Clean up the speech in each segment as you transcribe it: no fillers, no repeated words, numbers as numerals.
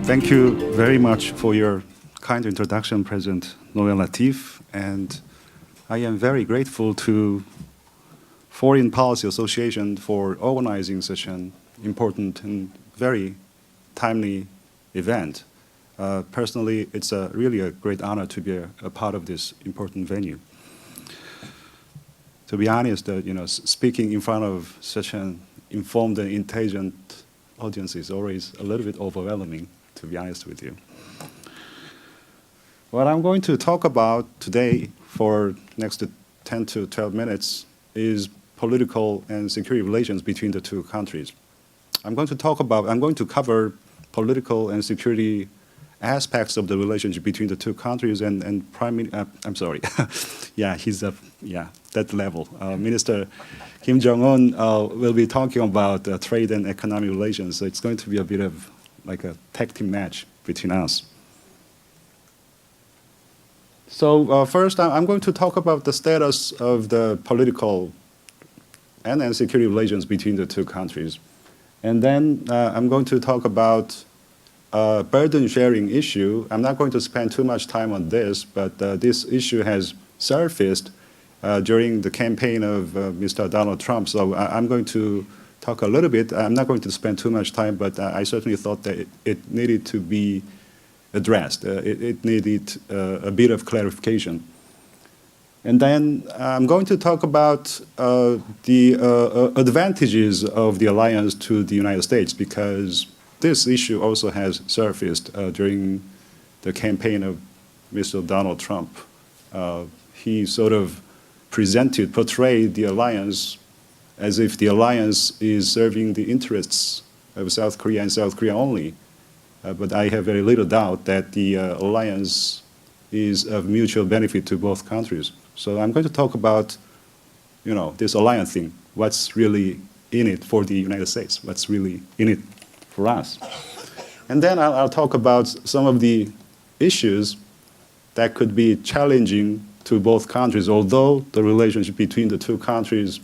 Thank you very much for your kind introduction, President Noel Latif, and I am very grateful to Foreign Policy Association for organizing such an important and very timely event. Personally, it's really a great honor to be a part of this important venue. To be honest, speaking in front of such an informed and intelligent audience is always a little bit overwhelming, to be honest with you. What I'm going to talk about today for next 10 to 12 minutes is political and security relations between the two countries. I'm going to cover political and security aspects of the relationship between the two countries and I'm sorry, that level. Minister Kim Jong-un will be talking about trade and economic relations, so it's going to be a bit of like a tag team match between us. So first, I'm going to talk about the status of the political and security relations between the two countries. And then I'm going to talk about burden sharing issue. I'm not going to spend too much time on this, but this issue has surfaced during the campaign of Mr. Donald Trump. So I'm going to talk a little bit. I'm not going to spend too much time, but I certainly thought that it needed to be addressed. It needed a bit of clarification. And then I'm going to talk about the advantages of the alliance to the United States, because this issue also has surfaced during the campaign of Mr. Donald Trump. He sort of portrayed the alliance as if the alliance is serving the interests of South Korea and South Korea only. But I have very little doubt that the alliance is of mutual benefit to both countries. So I'm going to talk about, this alliance thing. What's really in it for the United States? What's really in it for us? And then I'll talk about some of the issues that could be challenging to both countries. Although the relationship between the two countries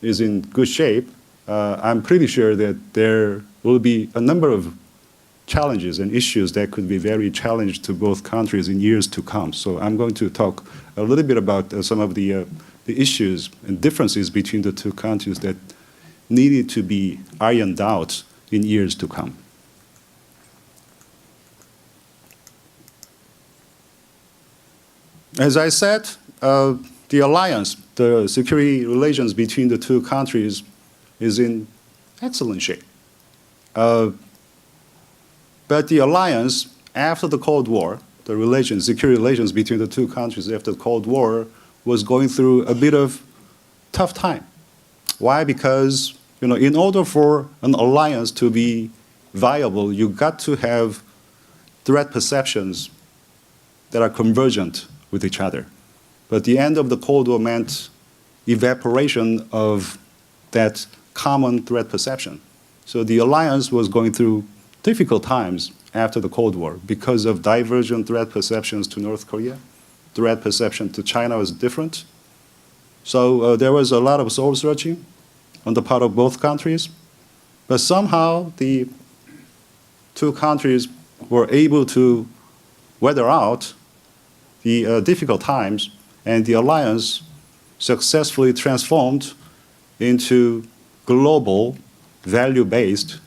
is in good shape, I'm pretty sure that there will be a number of challenges and issues that could be very challenging to both countries in years to come. So I'm going to talk a little bit about some of the issues and differences between the two countries that needed to be ironed out in years to come. As I said, the alliance, the security relations between the two countries is in excellent shape. But the alliance, after the Cold War, the security relations between the two countries after the Cold War was going through a bit of tough time. Why? Because in order for an alliance to be viable, you got to have threat perceptions that are convergent with each other. But the end of the Cold War meant evaporation of that common threat perception. So the alliance was going through difficult times after the Cold War because of divergent threat perceptions to North Korea. Threat perception to China was different. So there was a lot of soul searching on the part of both countries. But somehow the two countries were able to weather out the difficult times, and the alliance successfully transformed into global, value-based,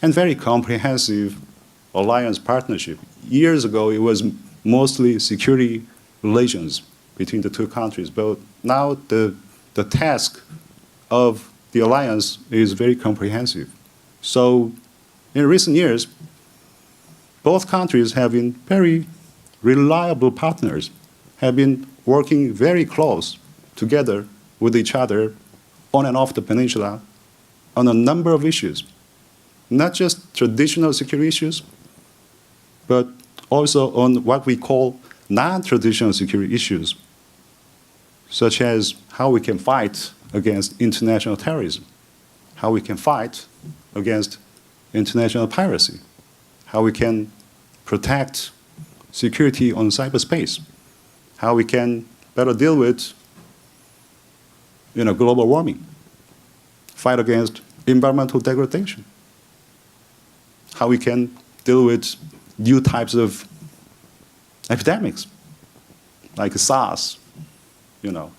and very comprehensive alliance partnership. Years ago, it was mostly security relations between the two countries, but now the task of the alliance is very comprehensive. So in recent years, both countries have been very reliable partners, have been working very close together with each other on and off the peninsula on a number of issues. Not just traditional security issues, but also on what we call non-traditional security issues, such as how we can fight against international terrorism, how we can fight against international piracy, how we can protect security on cyberspace, how we can better deal with global warming, fight against environmental degradation, how we can deal with new types of epidemics, like SARS, you know.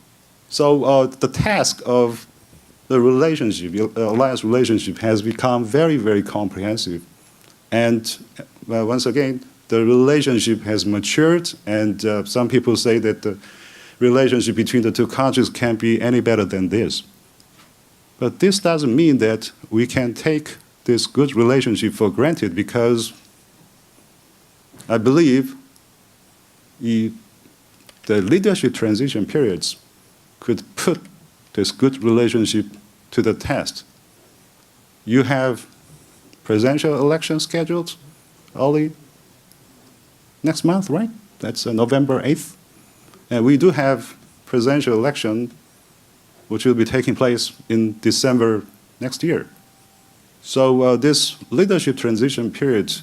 So the task of the relationship, alliance relationship, has become very, very comprehensive. And once again, the relationship has matured, and some people say that the relationship between the two countries can't be any better than this. But this doesn't mean that we can take this good relationship for granted, because I believe the leadership transition periods could put this good relationship to the test. You have presidential elections scheduled early next month, right? That's November 8th. And we do have presidential election, which will be taking place in December next year. So this leadership transition period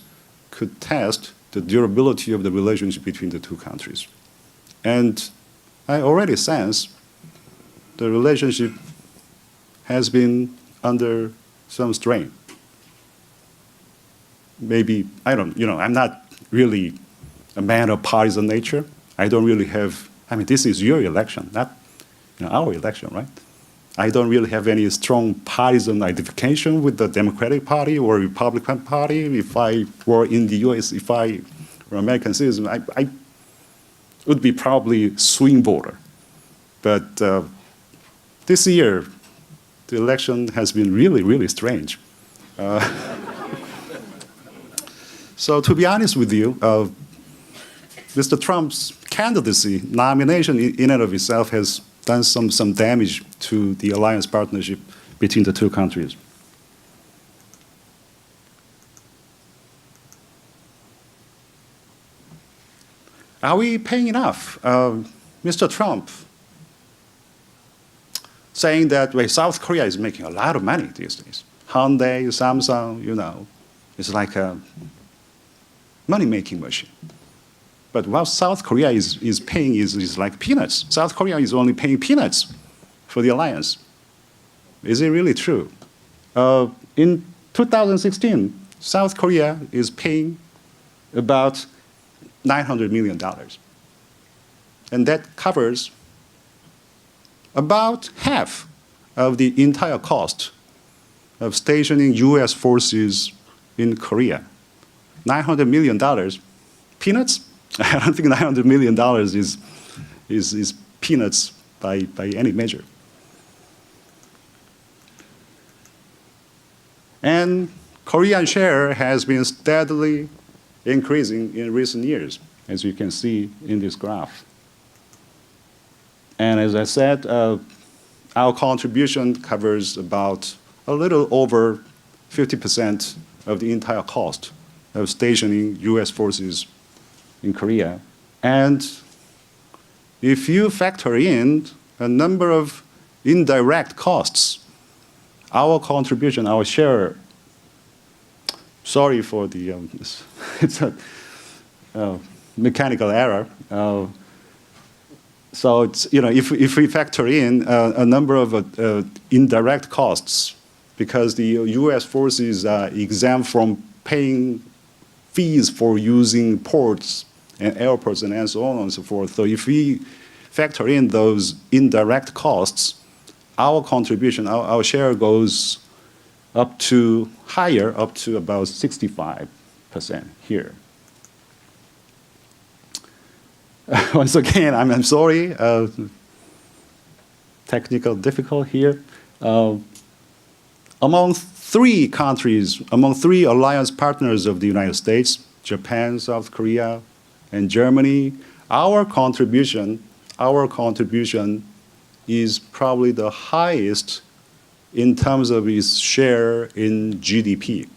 could test the durability of the relationship between the two countries. And I already sense the relationship has been under some strain. Maybe, I'm not really a man of partisan nature. I don't really have, this is your election, not our election, right? I don't really have any strong partisan identification with the Democratic Party or Republican Party. If I were in the US, if I were an American citizen, I would be probably swing voter. But this year, the election has been really, really strange. So to be honest with you, Mr. Trump's candidacy, nomination in and of itself has done some damage to the alliance partnership between the two countries. Are we paying enough? Mr. Trump saying that South Korea is making a lot of money these days. Hyundai, Samsung, it's like a money-making machine. But what South Korea is paying is like peanuts. South Korea is only paying peanuts for the alliance. Is it really true? In 2016, South Korea is paying about $900 million. And that covers about half of the entire cost of stationing US forces in Korea. $900 million, peanuts? I don't think $900 million is peanuts by any measure. And Korean share has been steadily increasing in recent years, as you can see in this graph. And as I said, our contribution covers about a little over 50% of the entire cost of stationing US forces in Korea. And if you factor in a number of indirect costs, our contribution, our share, sorry for the, it's a mechanical error. So it's, if we factor in a number of indirect costs, because the US forces are exempt from paying fees for using ports and airports and so on and so forth. So if we factor in those indirect costs, our contribution, our share goes up to about 65% here. Once again, I'm sorry, technical difficulty here. Among three countries, among three alliance partners of the United States, Japan, South Korea, and Germany, our contribution is probably the highest in terms of its share in GDP.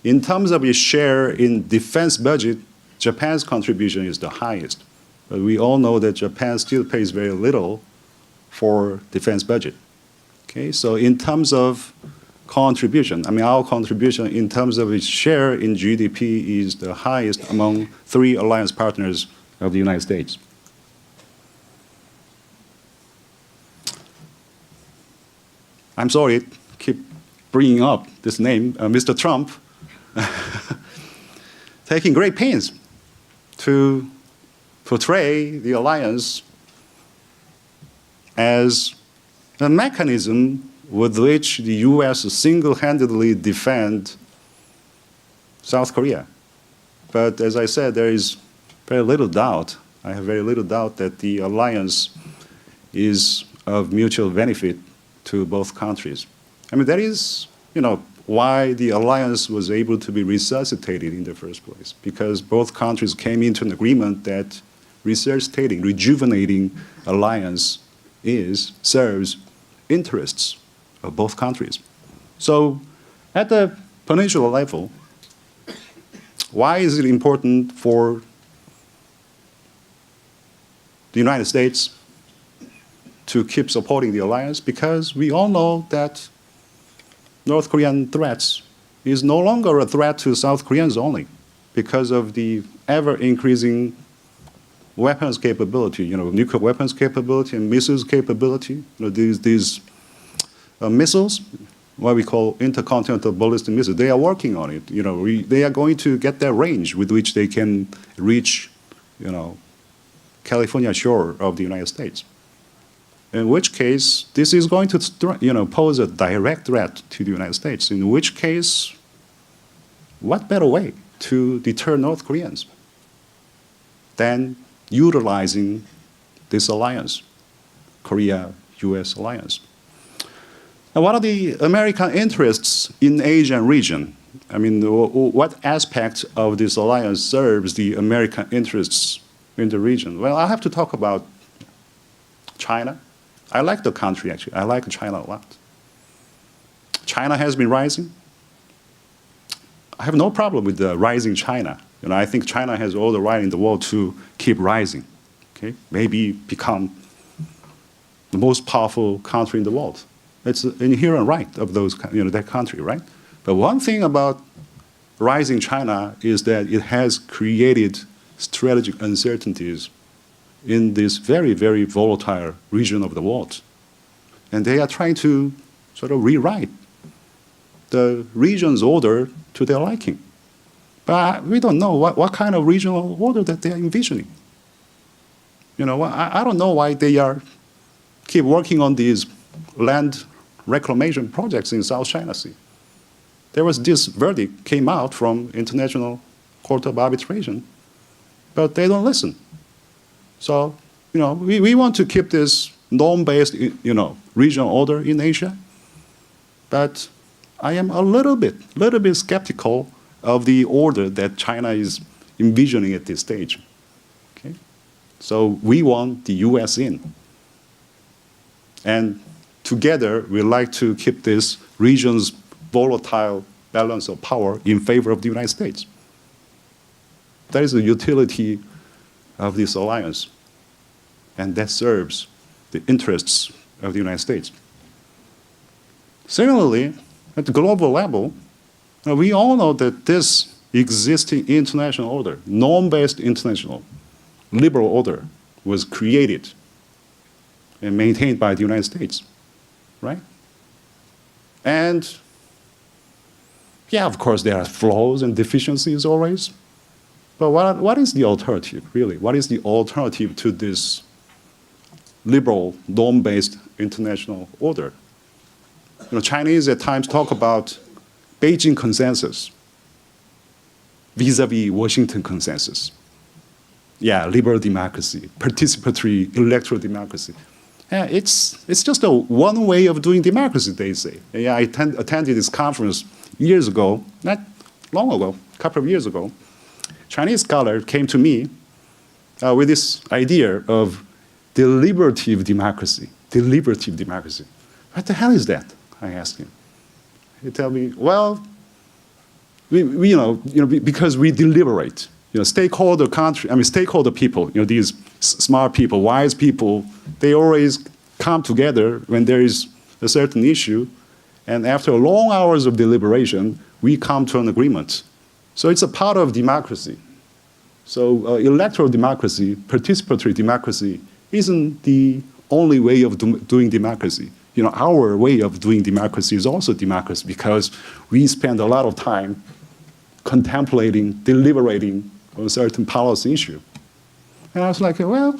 In terms of its share in defense budget, Japan's contribution is the highest. But we all know that Japan still pays very little for defense budget. Okay, so in terms of contribution, our contribution in terms of its share in GDP is the highest among three alliance partners of the United States. I'm sorry, keep bringing up this name, Mr. Trump. taking great pains to portray the alliance as a mechanism with which the U.S. single-handedly defend South Korea. But as I said, there is very little doubt, I have very little doubt that the alliance is of mutual benefit to both countries. I mean, that is, why the alliance was able to be resuscitated in the first place, because both countries came into an agreement that resuscitating, rejuvenating alliance serves interests of both countries. So at the peninsula level, why is it important for the United States to keep supporting the alliance? Because we all know that North Korean threats is no longer a threat to South Koreans only because of the ever-increasing weapons capability, nuclear weapons capability and missiles capability. These missiles, what we call intercontinental ballistic missiles, they are working on it. They are going to get that range with which they can reach, California shore of the United States. In which case, this is going to pose a direct threat to the United States. In which case, what better way to deter North Koreans than utilizing this alliance, Korea-US Alliance? Now, what are the American interests in the Asian region? I mean, what aspect of this alliance serves the American interests in the region? Well, I have to talk about China. I like the country, actually. I like China a lot. China has been rising. I have no problem with the rising China. I think China has all the right in the world to keep rising, okay? Maybe become the most powerful country in the world. It's an inherent right of that country, right? But one thing about rising China is that it has created strategic uncertainties in this very, very volatile region of the world. And they are trying to sort of rewrite the region's order to their liking. But we don't know what kind of regional order that they are envisioning. I don't know why they keep working on these land reclamation projects in South China Sea. There was this verdict came out from International Court of Arbitration, but they don't listen. So, we want to keep this norm-based, regional order in Asia, but I am a little bit skeptical of the order that China is envisioning at this stage. Okay? So we want the US in. And together, we like to keep this region's volatile balance of power in favor of the United States. That is the utility of this alliance, and that serves the interests of the United States. Similarly, at the global level, we all know that this existing international order, norm-based international liberal order, was created and maintained by the United States, right? And yeah, of course, there are flaws and deficiencies always. But what is the alternative, really? What is the alternative to this liberal, norm-based international order? Chinese at times talk about Beijing consensus vis-a-vis Washington consensus. Yeah, liberal democracy, participatory electoral democracy. Yeah, it's just one way of doing democracy, they say. Yeah, I attended this conference years ago, not long ago, a couple of years ago. Chinese scholar came to me with this idea of deliberative democracy. Deliberative democracy. What the hell is that? I asked him. He told me, well, because we deliberate. Stakeholder people, these smart people, wise people, they always come together when there is a certain issue, and after long hours of deliberation, we come to an agreement. So it's a part of democracy. So electoral democracy, participatory democracy, isn't the only way of doing democracy. Our way of doing democracy is also democracy because we spend a lot of time contemplating, deliberating on a certain policy issue. And I was like, well,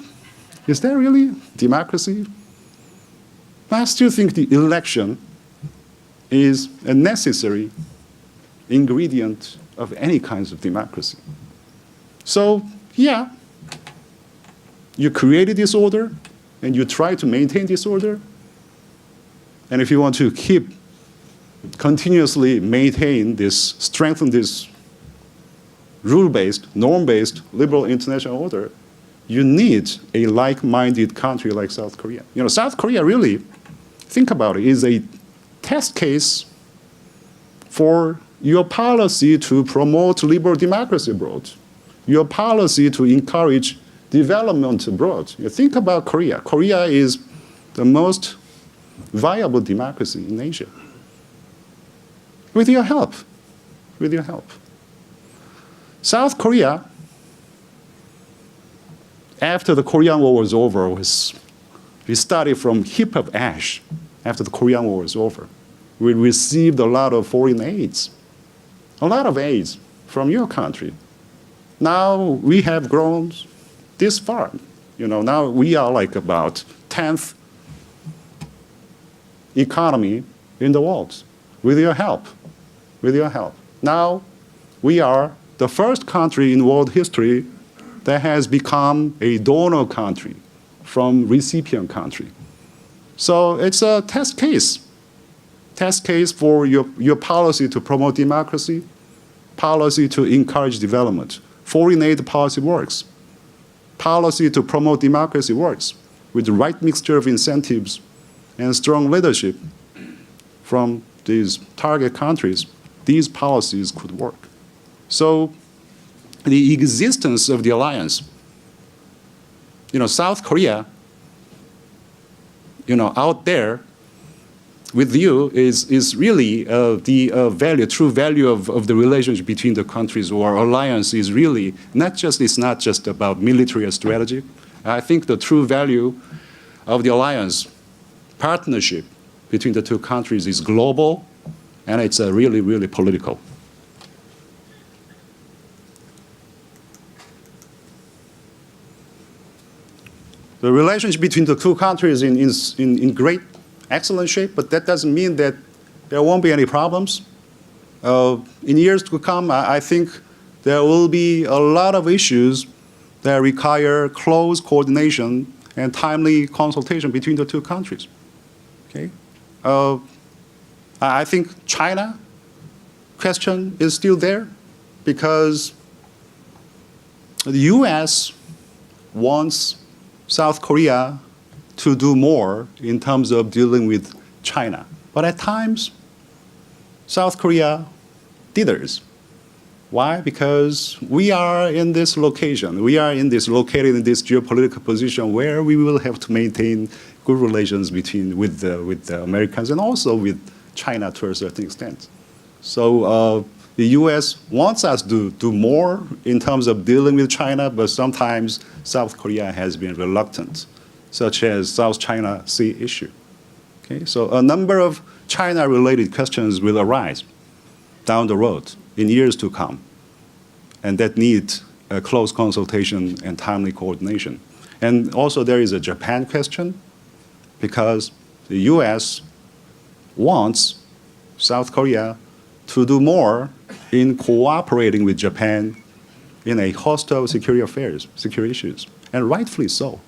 is that really democracy? I still think the election is a necessary ingredient of any kinds of democracy. So, yeah, you created this order, and you try to maintain this order. And if you want to continuously maintain this, strengthen this rule-based, norm-based liberal international order, you need a like-minded country like South Korea. You know, South Korea really, think about it, is a test case for your policy to promote liberal democracy abroad, your policy to encourage development abroad. You think about Korea. Korea is the most viable democracy in Asia. With your help, with your help. South Korea, after the Korean War was over, we started from heap of ash after the Korean War was over. We received a lot of foreign aids, a lot of aids from your country. Now we have grown this far. You know, now we are like about 10th economy in the world with your help, with your help. Now we are the first country in world history that has become a donor country from recipient country. So it's a test case for your policy to promote democracy, policy to encourage development. Foreign aid policy works. Policy to promote democracy works. With the right mixture of incentives and strong leadership from these target countries, these policies could work. So the existence of the alliance, you know, South Korea, you know, out there with you is really the true value of the relationship between the countries, or alliance is really it's not just about military strategy. I think the true value of the alliance partnership between the two countries is global, and it's really, really political. The relationship between the two countries is in great, excellent shape, but that doesn't mean that there won't be any problems. In years to come, I think there will be a lot of issues that require close coordination and timely consultation between the two countries. Okay? I think China question is still there because the U.S. wants South Korea to do more in terms of dealing with China. But at times, South Korea dithers. Why? Because we are in this location. We are located in this geopolitical position where we will have to maintain good relations with the Americans and also with China to a certain extent. So the U.S. wants us to do more in terms of dealing with China, but sometimes South Korea has been reluctant, such as South China Sea issue. Okay? So a number of China-related questions will arise down the road in years to come, and that need a close consultation and timely coordination. And also there is a Japan question, because the U.S. wants South Korea to do more in cooperating with Japan in a host of security issues, and rightfully so.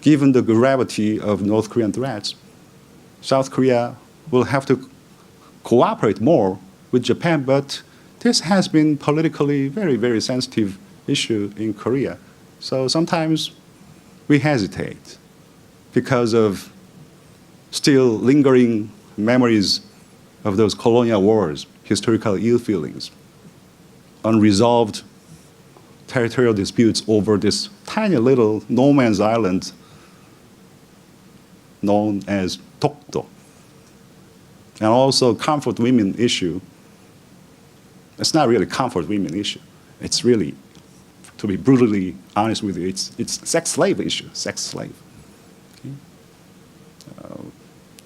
Given the gravity of North Korean threats, South Korea will have to cooperate more with Japan, but this has been politically very, very sensitive issue in Korea. So sometimes we hesitate because of still lingering memories of those colonial wars, historical ill feelings, unresolved territorial disputes over this tiny little no man's island known as Dokdo. And also comfort women issue. It's not really comfort women issue. It's really, to be brutally honest with you, it's sex slave issue, sex slave. Okay?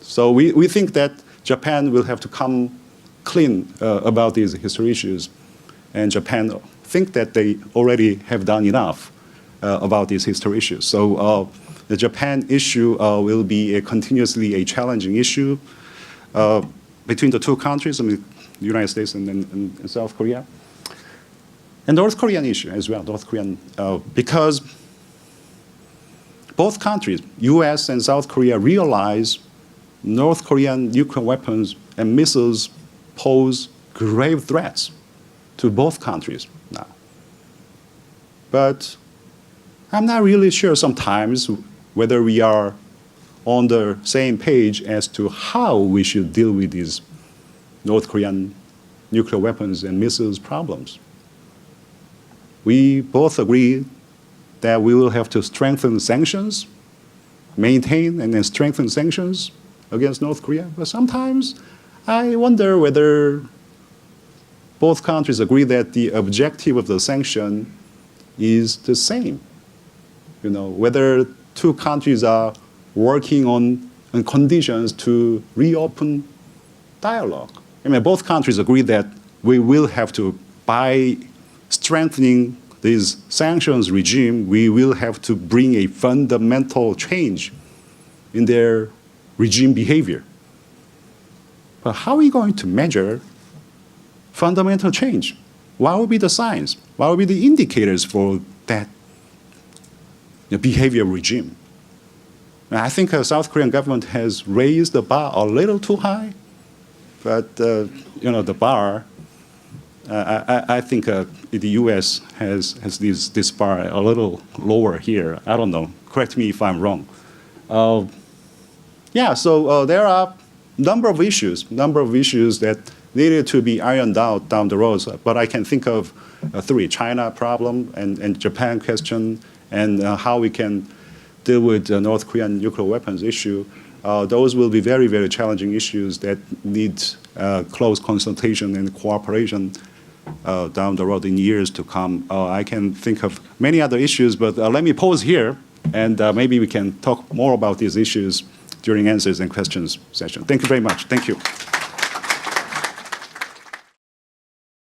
So we think that Japan will have to come clean about these history issues and Japan think that they already have done enough about these history issues. So the Japan issue will be continuously a challenging issue between the two countries, I mean, the United States and South Korea. And North Korean issue as well, North Korean, because both countries, US and South Korea, realize North Korean nuclear weapons and missiles pose grave threats to both countries now. But I'm not really sure sometimes whether we are on the same page as to how we should deal with these North Korean nuclear weapons and missiles problems. We both agree that we will have to strengthen sanctions, maintain and then strengthen sanctions against North Korea. But sometimes I wonder whether both countries agree that the objective of the sanction is the same. You know, whether two countries are working on conditions to reopen dialogue. I mean, both countries agree that we will have to, by strengthening this sanctions regime, we will have to bring a fundamental change in their regime behavior. But how are we going to measure fundamental change? What will be the signs? What will be the indicators for that behavior regime? And I think the South Korean government has raised the bar a little too high, but you know, the bar, I think the U.S. has this bar a little lower here. I don't know. Correct me if I'm wrong. Yeah, so there are number of issues that needed to be ironed out down the road. But I can think of three: China problem and Japan question, and how we can deal with the North Korean nuclear weapons issue. Those will be very, very challenging issues that need close consultation and cooperation down the road in years to come. I can think of many other issues, but let me pause here, and maybe we can talk more about these issues during answers and questions session. Thank you very much. Thank you.